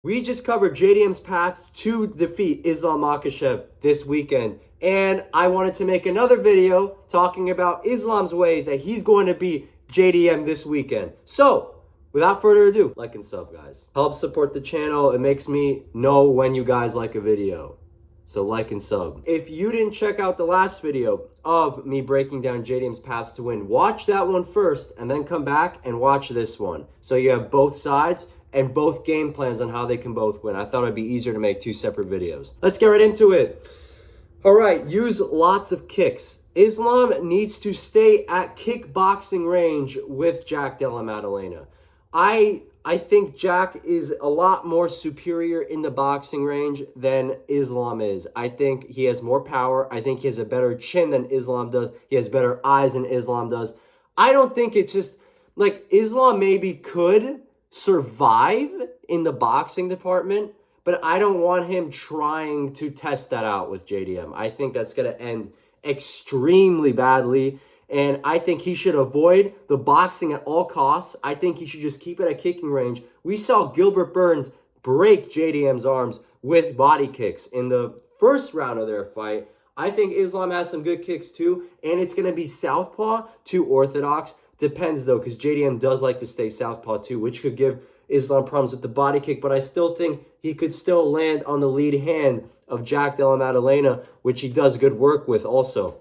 We just covered JDM's paths to defeat Islam Makhachev this weekend. And I wanted to make another video talking about Islam's ways that he's going to beat JDM this weekend. So, without further ado, like and sub, guys. Help support the channel. It makes me know when you guys like a video. So like and sub. If you didn't check out the last video of me breaking down JDM's paths to win, watch that one first and then come back and watch this one. So you have both sides and both game plans on how they can both win. I thought it'd be easier to make two separate videos. Let's get right into it. All right, use lots of kicks. Islam needs to stay at kickboxing range with Jack Della Maddalena. I think Jack is a lot more superior in the boxing range than Islam is. I think he has more power. I think he has a better chin than Islam does. He has better eyes than Islam does. I don't think it's just, like, Islam maybe could survive in the boxing department, but I don't want him trying to test that out with JDM. I think that's going to end extremely badly, and I think he should avoid the boxing at all costs. I think he should just keep it at kicking range. We saw Gilbert Burns break JDM's arms with body kicks in the first round of their fight. I think Islam has some good kicks too, and it's going to be southpaw to orthodox. Depends, though, because JDM does like to stay southpaw, too, which could give Islam problems with the body kick. But I still think he could still land on the lead hand of Jack Della Maddalena, which he does good work with also.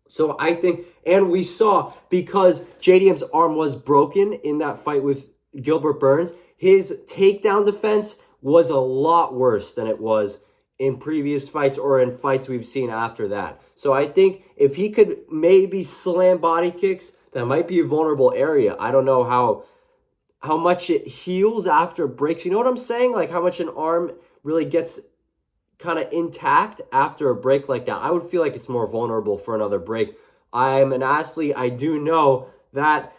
So I think, and we saw, because JDM's arm was broken in that fight with Gilbert Burns, his takedown defense was a lot worse than it was in previous fights or in fights we've seen after that. So I think if he could maybe slam body kicks, that might be a vulnerable area. I don't know how much it heals after breaks. You know what I'm saying? Like how much an arm really gets kind of intact after a break like that. I would feel like it's more vulnerable for another break. I'm an athlete. I do know that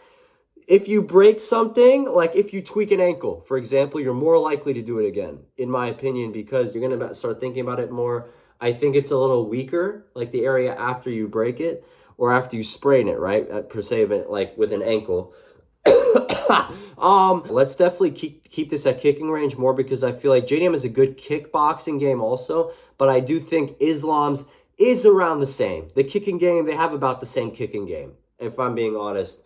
if you break something, like if you tweak an ankle, for example, you're more likely to do it again, in my opinion, because you're going to start thinking about it more. I think it's a little weaker, like the area after you break it, or after you sprain it, right? Per se, like with an ankle. Let's definitely keep this at kicking range more, because I feel like JDM is a good kickboxing game also, but I do think Islam's is around the same. The kicking game, they have about the same kicking game, if I'm being honest.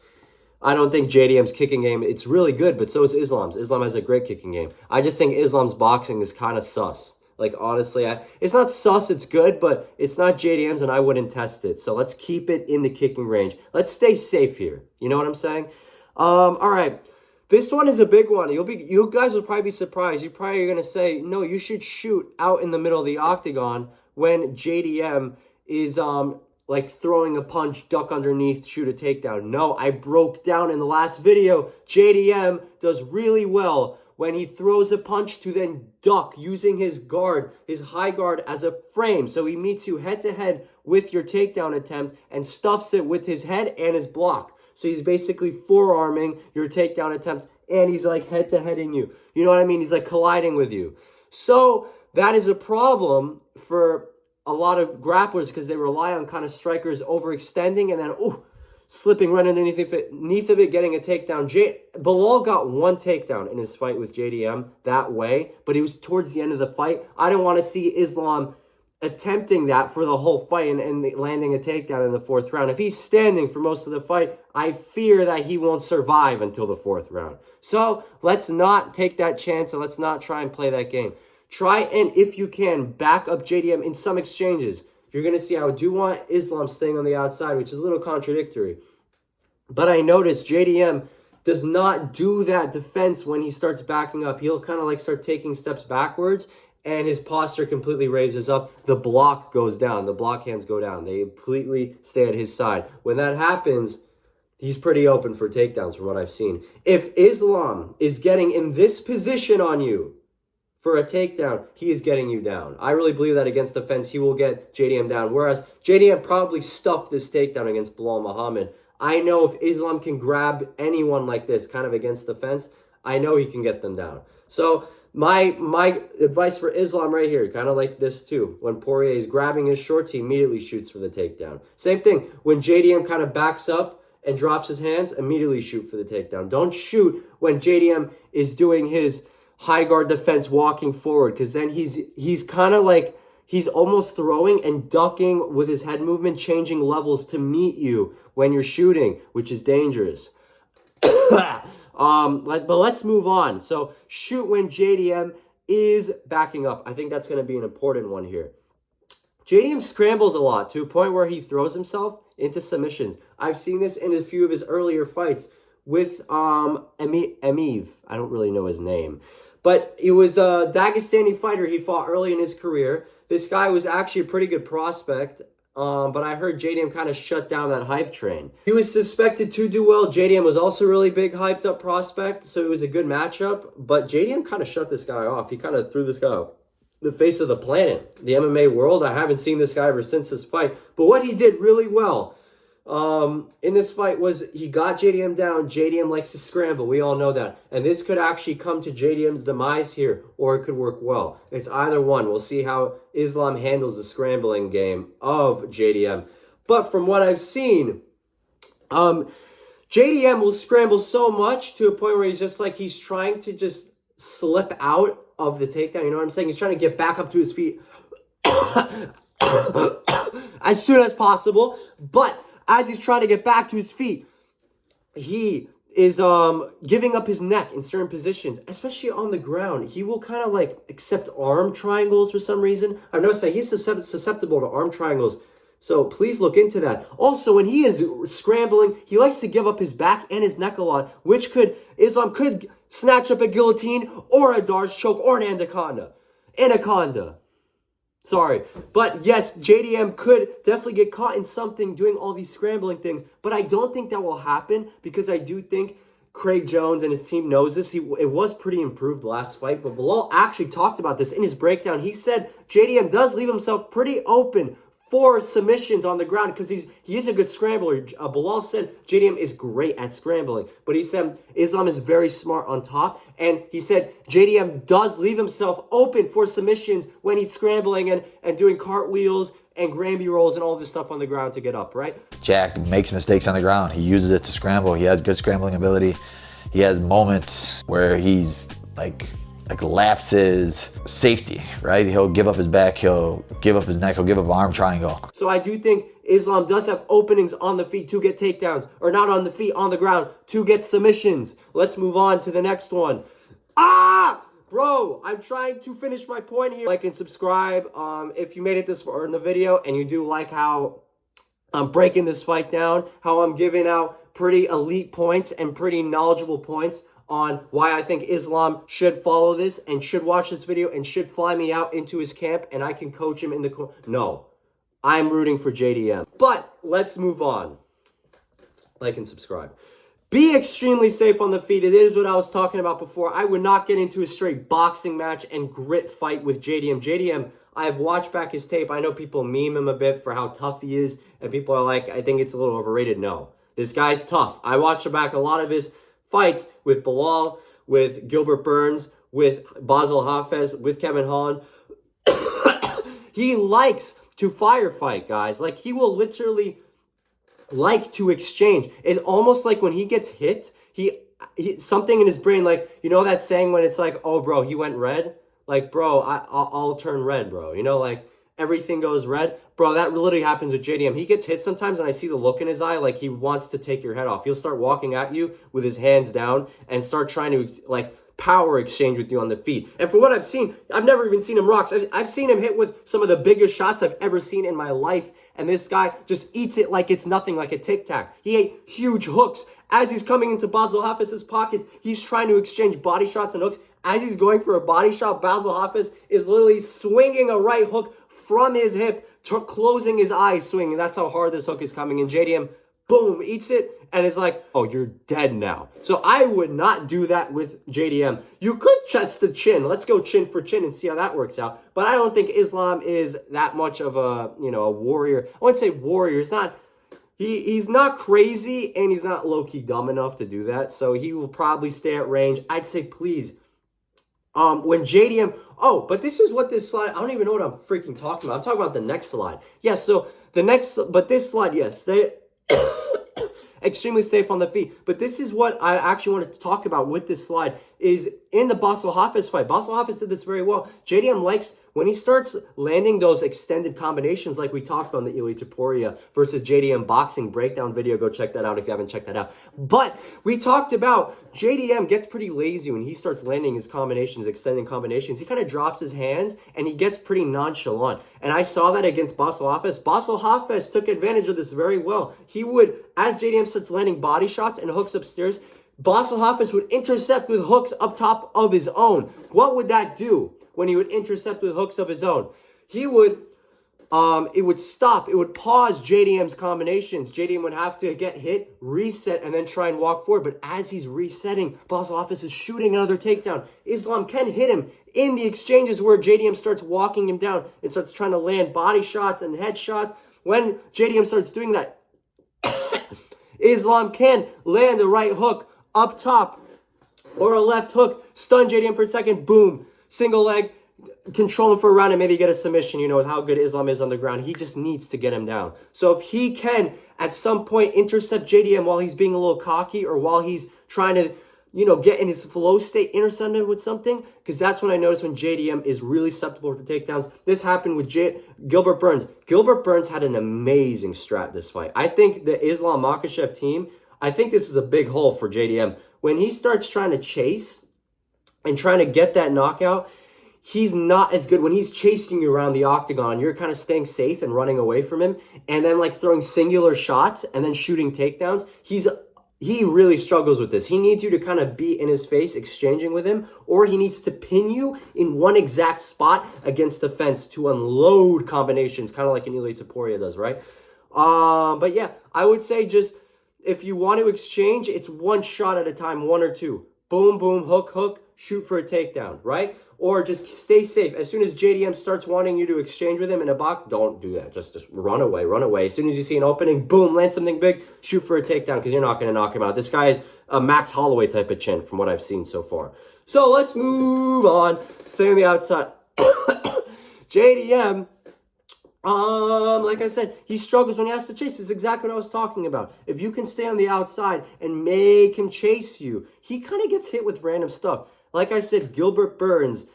I don't think JDM's kicking game, it's really good, but so is Islam's. Islam has a great kicking game. I just think Islam's boxing is kind of sus. Like, honestly, it's not sus, it's good, but it's not JDM's, and I wouldn't test it. So let's keep it in the kicking range. Let's stay safe here. You know what I'm saying? All right. This one is a big one. You guys will probably be surprised. You probably are going to say, no, you should shoot out in the middle of the octagon when JDM is like throwing a punch, duck underneath, shoot a takedown. No, I broke down in the last video. JDM does really well when he throws a punch to then duck using his guard, his high guard as a frame. So he meets you head to head with your takedown attempt and stuffs it with his head and his block. So he's basically forearming your takedown attempt, and he's like head to heading you. You know what I mean? He's like colliding with you. So that is a problem for a lot of grapplers, because they rely on kind of strikers overextending and then, slipping right underneath of it, getting a takedown. Bilal got one takedown in his fight with JDM that way, but it was towards the end of the fight. I don't want to see Islam attempting that for the whole fight and landing a takedown in the fourth round. If he's standing for most of the fight, I fear that he won't survive until the fourth round. So let's not take that chance, and let's not try and play that game. Try and, if you can, back up JDM in some exchanges. You're going to see I do want Islam staying on the outside, which is a little contradictory. But I noticed JDM does not do that defense when he starts backing up. He'll kind of like start taking steps backwards, and his posture completely raises up. The block goes down. The block hands go down. They completely stay at his side. When that happens, he's pretty open for takedowns from what I've seen. If Islam is getting in this position on you for a takedown, he is getting you down. I really believe that against the fence, he will get JDM down. Whereas JDM probably stuffed this takedown against Bilal Muhammad. I know if Islam can grab anyone like this, kind of against the fence, I know he can get them down. So my advice for Islam right here, kind of like this too. When Poirier is grabbing his shorts, he immediately shoots for the takedown. Same thing. When JDM kind of backs up and drops his hands, immediately shoot for the takedown. Don't shoot when JDM is doing his high guard defense walking forward, because then he's kind of like, he's almost throwing and ducking with his head movement, changing levels to meet you when you're shooting, which is dangerous. But let's move on. So shoot when JDM is backing up. I think that's going to be an important one here. JDM scrambles a lot to a point where he throws himself into submissions. I've seen this in a few of his earlier fights with Emiv. I don't really know his name. But it was a Dagestani fighter he fought early in his career. This guy was actually a pretty good prospect. But I heard JDM kind of shut down that hype train. He was suspected to do well. JDM was also a really big hyped up prospect, so it was a good matchup. But JDM kind of shut this guy off. He kind of threw this guy off the face of the planet, the MMA world. I haven't seen this guy ever since this fight. But what he did really well in this fight was he got JDM down. JDM likes to scramble. We all know that. And this could actually come to JDM's demise here, or it could work well. It's either one. We'll see how Islam handles the scrambling game of JDM. But from what I've seen, JDM will scramble so much to a point where he's just like, he's trying to just slip out of the takedown. You know what I'm saying? He's trying to get back up to his feet as soon as possible. But as he's trying to get back to his feet, he is giving up his neck in certain positions, especially on the ground. He will kind of like accept arm triangles for some reason. I've noticed that he's susceptible to arm triangles, so please look into that. Also, when he is scrambling, he likes to give up his back and his neck a lot, which Islam could snatch up a guillotine or a Darce choke or an anaconda. Sorry. But yes, JDM could definitely get caught in something doing all these scrambling things. But I don't think that will happen, because I do think Craig Jones and his team knows this. It was pretty improved last fight. But Bilal actually talked about this in his breakdown. He said JDM does leave himself pretty open for submissions on the ground, because he is a good scrambler. Bilal said JDM is great at scrambling, but he said Islam is very smart on top, and he said JDM does leave himself open for submissions when he's scrambling and doing cartwheels and Granby rolls and all this stuff on the ground to get up, right? Jack makes mistakes on the ground. He uses it to scramble. He has good scrambling ability. He has moments where he's like lapses safety, right? He'll give up his back, he'll give up his neck, he'll give up an arm triangle. So I do think Islam does have openings on the feet to get takedowns, or not on the feet, on the ground to get submissions. Let's move on to the next one. Bro, I'm trying to finish my point here. Like and subscribe if you made it this far in the video and you do like how I'm breaking this fight down, how I'm giving out pretty elite points and pretty knowledgeable points on why I think Islam should follow this and should watch this video and should fly me out into his camp and I can coach him in the corner. No, I'm rooting for JDM. But let's move on. Like and subscribe. Be extremely safe on the feet. It is what I was talking about before. I would not get into a straight boxing match and grit fight with JDM. JDM, I've watched back his tape. I know people meme him a bit for how tough he is, and people are like, I think it's a little overrated. No, this guy's tough. I watched back a lot of his fights with Bilal, with Gilbert Burns, with Basel Hafez, with Kevin Holland. He likes to firefight, guys. Like, he will literally like to exchange. It's almost like when he gets hit, he something in his brain, like, you know that saying when it's like, oh, bro, he went red? Like, bro, I'll turn red, bro. You know, like, everything goes red. Bro, that literally happens with JDM. He gets hit sometimes, and I see the look in his eye like he wants to take your head off. He'll start walking at you with his hands down and start trying to, like, power exchange with you on the feet. And for what I've seen, I've never even seen him rocks. I've seen him hit with some of the biggest shots I've ever seen in my life. And this guy just eats it like it's nothing, like a Tic Tac. He ate huge hooks. As he's coming into Basel Hafez's pockets, he's trying to exchange body shots and hooks. As he's going for a body shot, Basel Hafez is literally swinging a right hook from his hip, closing his eyes, swinging. That's how hard this hook is coming. And JDM, boom, eats it, and is like, oh, you're dead now. So I would not do that with JDM. You could chest to chin. Let's go chin for chin and see how that works out. But I don't think Islam is that much of a, a warrior. I wouldn't say warrior. It's not, he's not crazy, and he's not low-key dumb enough to do that. So he will probably stay at range. I'd say, please, when JDM, but this is what this slide, I don't even know what I'm freaking talking about. I'm talking about the next slide. Yes, so the next, but this slide, yes, they extremely safe on the feet. But this is what I actually wanted to talk about with this slide, is in the Basel Hafiz fight. Basel Hafiz did this very well. JDM likes when he starts landing those extended combinations like we talked about in the Ilia Topuria versus JDM boxing breakdown video. Go check that out if you haven't checked that out. But we talked about JDM gets pretty lazy when he starts landing his combinations, extending combinations. He kind of drops his hands and he gets pretty nonchalant. And I saw that against Basel Hafiz. Basel Hafiz took advantage of this very well. He would, as JDM starts landing body shots and hooks upstairs, Basel Hafiz would intercept with hooks up top of his own. What would that do when he would intercept with hooks of his own? He would, it would stop. It would pause JDM's combinations. JDM would have to get hit, reset, and then try and walk forward. But as he's resetting, Basel Hafiz is shooting another takedown. Islam can hit him in the exchanges where JDM starts walking him down and starts trying to land body shots and head shots. When JDM starts doing that, Islam can land the right hook up top or a left hook, stun JDM for a second, boom, single leg, control him for a round and maybe get a submission, you know, with how good Islam is on the ground. He just needs to get him down. So if he can, at some point, intercept JDM while he's being a little cocky or while he's trying to, you know, get in his flow state, intercept him with something, because that's when I notice when JDM is really susceptible to takedowns. This happened with Gilbert Burns. Gilbert Burns had an amazing strat this fight. I think the Islam Makhachev team, I think this is a big hole for JDM. When he starts trying to chase and trying to get that knockout, he's not as good. When he's chasing you around the octagon, you're kind of staying safe and running away from him, and then like throwing singular shots and then shooting takedowns. He really struggles with this. He needs you to kind of be in his face, exchanging with him, or he needs to pin you in one exact spot against the fence to unload combinations, kind of like an Ilia Topuria does, right? But yeah, I would say just, if you want to exchange, it's one shot at a time, one or two. Boom, boom, hook, hook, shoot for a takedown, right? Or just stay safe. As soon as JDM starts wanting you to exchange with him in a box, don't do that. Just run away, run away. As soon as you see an opening, boom, land something big, shoot for a takedown because you're not going to knock him out. This guy is a Max Holloway type of chin from what I've seen so far. So let's move on. Stay on the outside. JDM, like I said, he struggles when he has to chase. It's exactly what I was talking about. If you can stay on the outside and make him chase you, he kind of gets hit with random stuff. Like I said, Gilbert Burns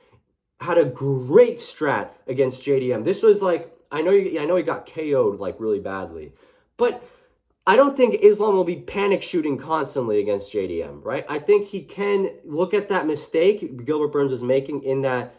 had a great strat against JDM. This was like, I know he got KO'd like really badly, but I don't think Islam will be panic shooting constantly against JDM, right? I think he can look at that mistake Gilbert Burns was making in that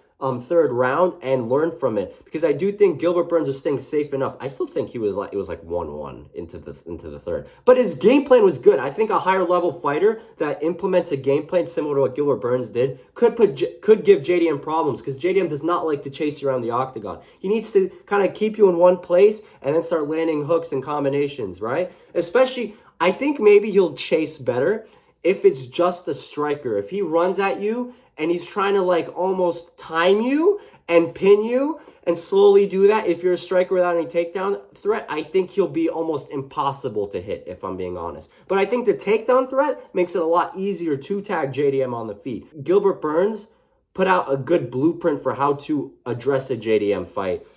third round and learn from it, because I do think Gilbert Burns was staying safe enough. I still think it was like 1-1 into the third, but his game plan was good. I think a higher level fighter that implements a game plan similar to what Gilbert Burns did could give JDM problems, because JDM does not like to chase you around the octagon. He needs to kind of keep you in one place and then start landing hooks and combinations, right? Especially, I think maybe he'll chase better if it's just a striker. If he runs at you and he's trying to like almost time you and pin you and slowly do that, if you're a striker without any takedown threat, I think he'll be almost impossible to hit, if I'm being honest. But I think the takedown threat makes it a lot easier to tag JDM on the feet. Gilbert Burns put out a good blueprint for how to address a JDM fight.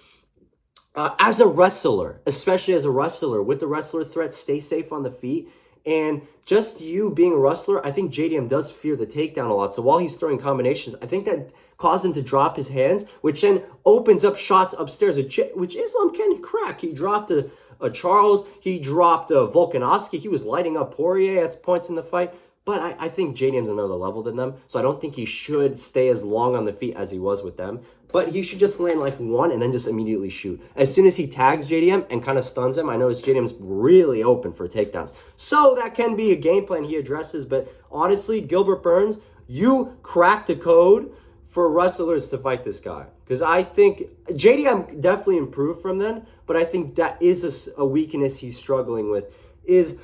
As a wrestler, especially as a wrestler, with the wrestler threat, stay safe on the feet. And just you being a wrestler, I think JDM does fear the takedown a lot. So while he's throwing combinations, I think that caused him to drop his hands, which then opens up shots upstairs, which Islam can crack. He dropped a Charles. He dropped a Volkanovski. He was lighting up Poirier at points in the fight. But I think JDM's another level than them. So I don't think he should stay as long on the feet as he was with them. But he should just land like one and then just immediately shoot. As soon as he tags JDM and kind of stuns him, I notice JDM's really open for takedowns. So that can be a game plan he addresses. But honestly, Gilbert Burns, you cracked the code for wrestlers to fight this guy. Because I think JDM definitely improved from then. But I think that is a weakness he's struggling with, is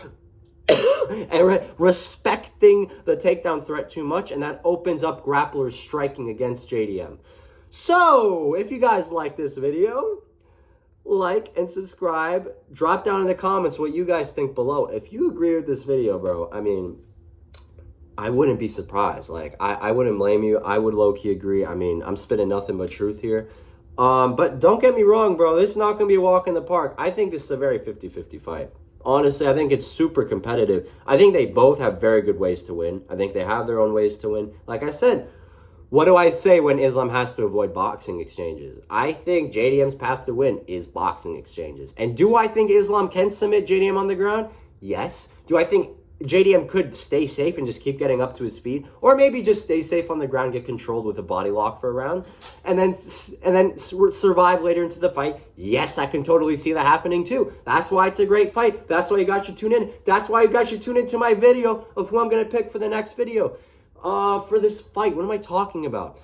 respecting the takedown threat too much. And that opens up grapplers striking against JDM. So, if you guys like this video, like and subscribe. Drop down in the comments what you guys think below. If you agree with this video, bro, I mean, I wouldn't be surprised. Like, I wouldn't blame you. I would low-key agree. I mean, I'm spitting nothing but truth here. But don't get me wrong, bro. This is not going to be a walk in the park. I think this is a very 50-50 fight. Honestly, I think it's super competitive. I think they both have very good ways to win. I think they have their own ways to win. Like I said, What do I say when Islam has to avoid boxing exchanges? I think JDM's path to win is boxing exchanges. And do I think Islam can submit JDM on the ground? Yes. Do I think JDM could stay safe and just keep getting up to his feet? Or maybe just stay safe on the ground, get controlled with a body lock for a round, and then survive later into the fight? Yes, I can totally see that happening too. That's why it's a great fight. That's why you guys should tune in. That's why you guys should tune into my video of who I'm going to pick for the next video. For this fight. What am I talking about?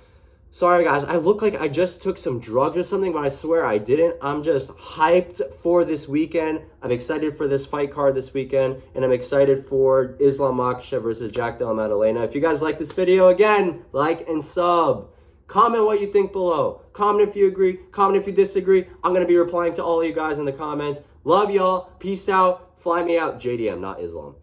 Sorry guys, I look like I just took some drugs or something, but I swear I didn't. I'm just hyped for this weekend. I'm excited for this fight card this weekend, and I'm excited for Islam Makhachev versus Jack Della Maddalena. If you guys like this video, again, like and sub. Comment what you think below. Comment if you agree. Comment if you disagree. I'm going to be replying to all of you guys in the comments. Love y'all. Peace out. Fly me out. JDM, not Islam.